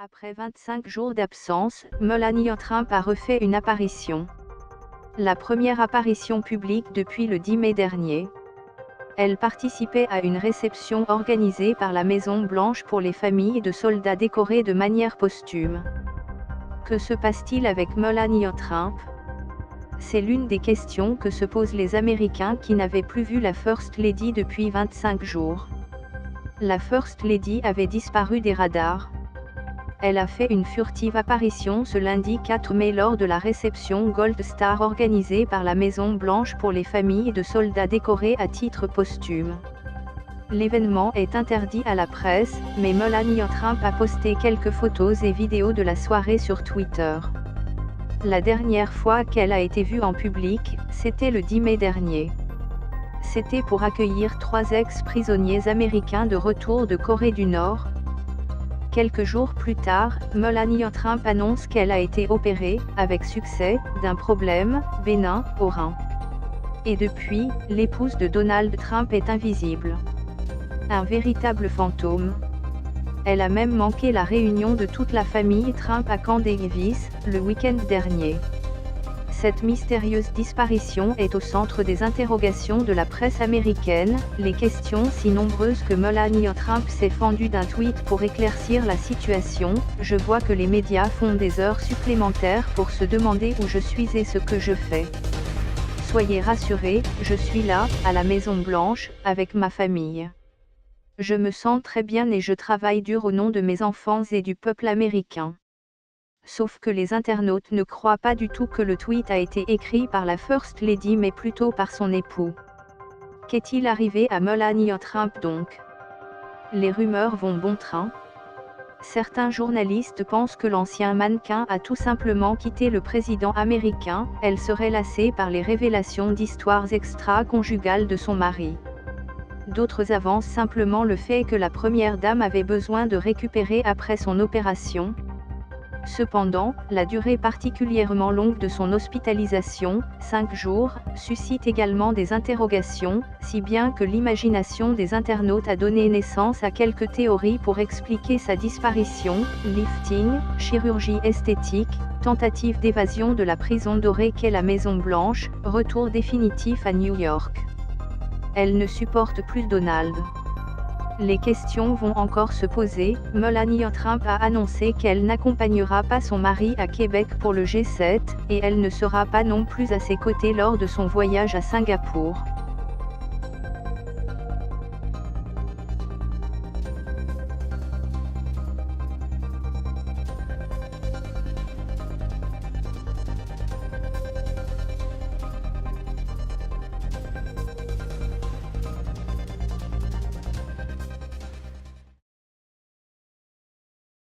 Après 25 jours d'absence, Melania Trump a refait une apparition. La première apparition publique depuis le 10 mai dernier. Elle participait à une réception organisée par la Maison-Blanche pour les familles de soldats décorés de manière posthume. Que se passe-t-il avec Melania Trump? C'est l'une des questions que se posent les Américains qui n'avaient plus vu la First Lady depuis 25 jours. La First Lady avait disparu des radars. Elle a fait une furtive apparition ce lundi 4 mai lors de la réception Gold Star organisée par la Maison-Blanche pour les familles de soldats décorés à titre posthume. L'événement est interdit à la presse, mais Melania Trump a posté quelques photos et vidéos de la soirée sur Twitter. La dernière fois qu'elle a été vue en public, c'était le 10 mai dernier. C'était pour accueillir 3 ex-prisonniers américains de retour de Corée du Nord. Quelques jours plus tard, Melania Trump annonce qu'elle a été opérée, avec succès, d'un problème bénin au rein. Et depuis, l'épouse de Donald Trump est invisible. Un véritable fantôme. Elle a même manqué la réunion de toute la famille Trump à Camp Davis, le week-end dernier. Cette mystérieuse disparition est au centre des interrogations de la presse américaine, les questions si nombreuses que Melania Trump s'est fendue d'un tweet pour éclaircir la situation. Je vois que les médias font des heures supplémentaires pour se demander où je suis et ce que je fais. Soyez rassurés, je suis là, à la Maison-Blanche, avec ma famille. Je me sens très bien et je travaille dur au nom de mes enfants et du peuple américain. Sauf que les internautes ne croient pas du tout que le tweet a été écrit par la First Lady mais plutôt par son époux. Qu'est-il arrivé à Melania Trump donc? Les rumeurs vont bon train. Certains journalistes pensent que l'ancien mannequin a tout simplement quitté le président américain, elle serait lassée par les révélations d'histoires extra-conjugales de son mari. D'autres avancent simplement le fait que la première dame avait besoin de récupérer après son opération. Cependant, la durée particulièrement longue de son hospitalisation, 5 jours, suscite également des interrogations, si bien que l'imagination des internautes a donné naissance à quelques théories pour expliquer sa disparition: lifting, chirurgie esthétique, tentative d'évasion de la prison dorée qu'est la Maison-Blanche, retour définitif à New York. Elle ne supporte plus Donald. Les questions vont encore se poser. Melania Trump a annoncé qu'elle n'accompagnera pas son mari à Québec pour le G7, et elle ne sera pas non plus à ses côtés lors de son voyage à Singapour.